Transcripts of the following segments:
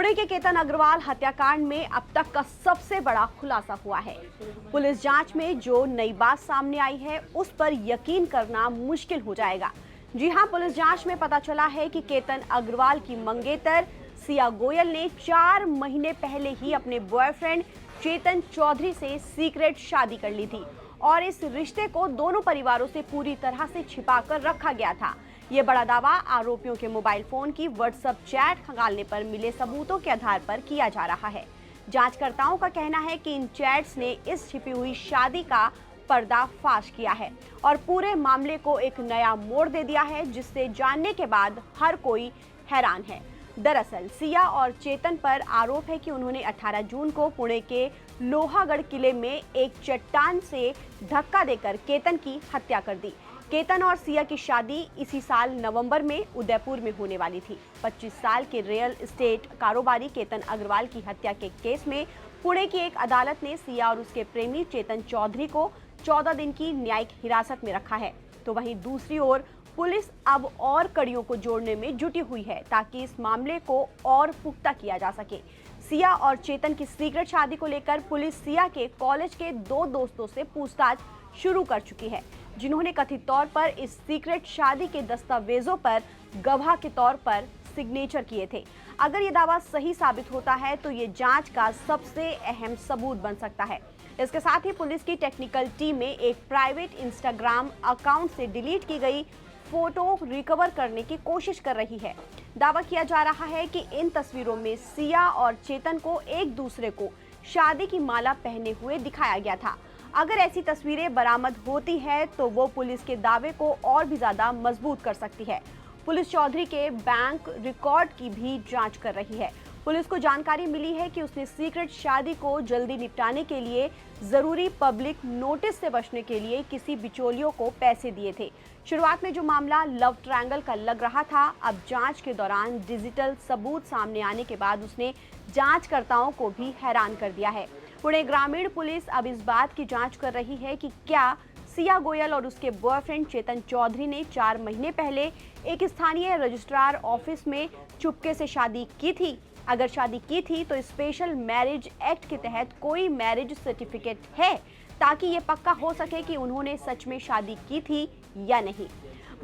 पुणे के केतन अग्रवाल हत्याकांड में अब तक का सबसे बड़ा खुलासा हुआ है। पुलिस जांच में जो नई बात सामने आई है उस पर यकीन करना मुश्किल हो जाएगा। जी हां, पुलिस जांच में पता चला है कि केतन अग्रवाल की मंगेतर सिया गोयल ने 4 महीने पहले ही अपने बॉयफ्रेंड चेतन चौधरी से सीक्रेट शादी कर ली थी और इस रिश्ते को दोनों परिवारों से पूरी तरह से छिपाकर रखा गया था। ये बड़ा दावा आरोपियों के मोबाइल फोन की व्हाट्सएप चैट खंगालने पर मिले सबूतों के आधार पर किया जा रहा है। जांचकर्ताओं का कहना है कि इन चैट्स ने इस छिपी हुई शादी का पर्दाफाश किया है और पूरे मामले को एक नया मोड़ दे दिया है, जिससे जानने के बाद हर कोई हैरान है। दरअसल सिया और चेतन पर आरोप है कि उन्होंने 18 जून को पुणे के लोहागढ़ किले में एक चट्टान से धक्का देकर केतन की हत्या कर दी। केतन और सिया की शादी इसी साल नवंबर में उदयपुर में होने वाली थी। 25 साल के रियल एस्टेट कारोबारी केतन अग्रवाल की हत्या के केस में पुणे की एक अदालत ने सिया और उसके प्रेमी चेतन चौधरी को 14 दिन की न्यायिक हिरासत में रखा है। तो वहीं दूसरी ओर पुलिस अब और कड़ियों को जोड़ने में जुटी हुई है ताकि इस मामले को और पुख्ता किया जा सके। सिया और चेतन की सीक्रेट शादी को लेकर पुलिस सिया के कॉलेज के 2 दोस्तों से पूछताछ शुरू कर चुकी है, जिन्होंने कथित तौर पर इस सीक्रेट शादी के दस्तावेजों पर गवाह के तौर पर सिग्नेचर किए थे। अगर ये दावा सही साबित होता है तो ये जांच का सबसे अहम सबूत बन सकता है। इसके साथ ही पुलिस की टेक्निकल टीम में एक प्राइवेट इंस्टाग्राम अकाउंट से डिलीट की गई फोटो रिकवर करने की कोशिश कर रही है। दावा किया जा रहा है कि इन तस्वीरों में सिया और चेतन को एक दूसरे को शादी की माला पहने हुए दिखाया गया था। अगर ऐसी तस्वीरें बरामद होती है तो वो पुलिस के दावे को और भी ज्यादा मजबूत कर सकती है। पुलिस चौधरी के बैंक रिकॉर्ड की भी जांच कर रही है। पुलिस को जानकारी मिली है कि उसने सीक्रेट शादी को जल्दी निपटाने के लिए जरूरी पब्लिक नोटिस से बचने के लिए किसी बिचौलियों को पैसे दिए थे। शुरुआत में जो मामला लव ट्रायंगल का लग रहा था, अब जांच के दौरान डिजिटल सबूत सामने आने के बाद उसने जांचकर्ताओं को भी हैरान कर दिया है। पुणे ग्रामीण पुलिस अब इस बात की जांच कर रही है कि क्या सिया गोयल और उसके बॉयफ्रेंड चेतन चौधरी ने 4 महीने पहले एक स्थानीय रजिस्ट्रार ऑफिस में चुपके से शादी की थी। अगर शादी की थी तो स्पेशल मैरिज एक्ट के तहत कोई मैरिज सर्टिफिकेट है, ताकि ये पक्का हो सके कि उन्होंने सच में शादी की थी या नहीं।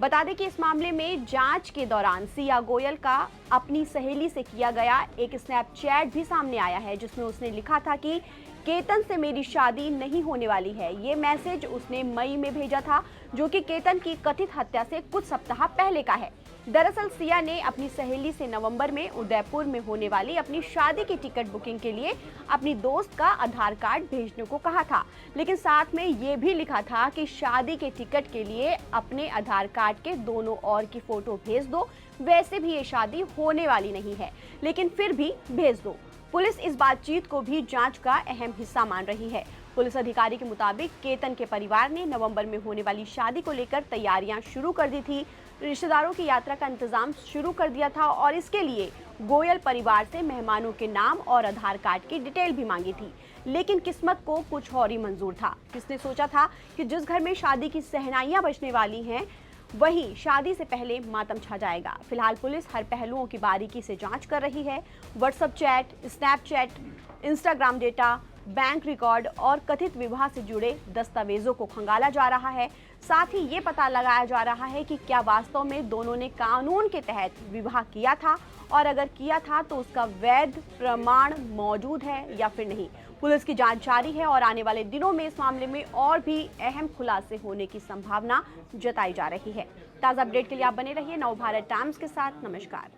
बता दें कि इस मामले में जांच के दौरान सिया गोयल का अपनी सहेली से किया गया एक स्नैपचैट भी सामने आया है, जिसमें उसने लिखा था कि केतन से मेरी शादी नहीं होने वाली है। ये मैसेज उसने मई में भेजा था, जो कि केतन की कथित हत्या से कुछ सप्ताह पहले का है। दरअसल सिया ने अपनी सहेली से नवंबर में उदयपुर में होने वाली अपनी शादी की टिकट बुकिंग के लिए अपनी दोस्त का आधार कार्ड भेजने को कहा था, लेकिन साथ में ये भी लिखा था कि शादी के टिकट के लिए अपने आधार कार्ड के दोनों ओर की फोटो भेज दो। वैसे भी ये शादी होने वाली नहीं है, लेकिन फिर भी भेज दो। पुलिस इस बातचीत को भी जांच का अहम हिस्सा मान रही है। पुलिस अधिकारी के मुताबिक केतन के परिवार ने नवंबर में होने वाली शादी को लेकर तैयारियां शुरू कर दी थी। रिश्तेदारों की यात्रा का इंतजाम शुरू कर दिया था और इसके लिए गोयल परिवार से मेहमानों के नाम और आधार कार्ड की डिटेल भी मांगी थी। लेकिन किस्मत को कुछ और ही मंजूर था। किसने सोचा था कि जिस घर में शादी की सहनाइयां बजने वाली हैं, वहीं शादी से पहले मातम छा जाएगा। फिलहाल पुलिस हर पहलुओं की बारीकी से जांच कर रही है। WhatsApp chat, Snapchat, Instagram data, bank record और कथित विवाह से जुड़े दस्तावेजों को खंगाला जा रहा है। साथ ही ये पता लगाया जा रहा है कि क्या वास्तव में दोनों ने कानून के तहत विवाह किया था, और अगर किया था तो उसका वैध प्रमाण मौजूद है या फिर नहीं। पुलिस की जांच जारी है और आने वाले दिनों में इस मामले में और भी अहम खुलासे होने की संभावना जताई जा रही है। ताज़ा अपडेट के लिए आप बने रहिए नवभारत टाइम्स के साथ। नमस्कार।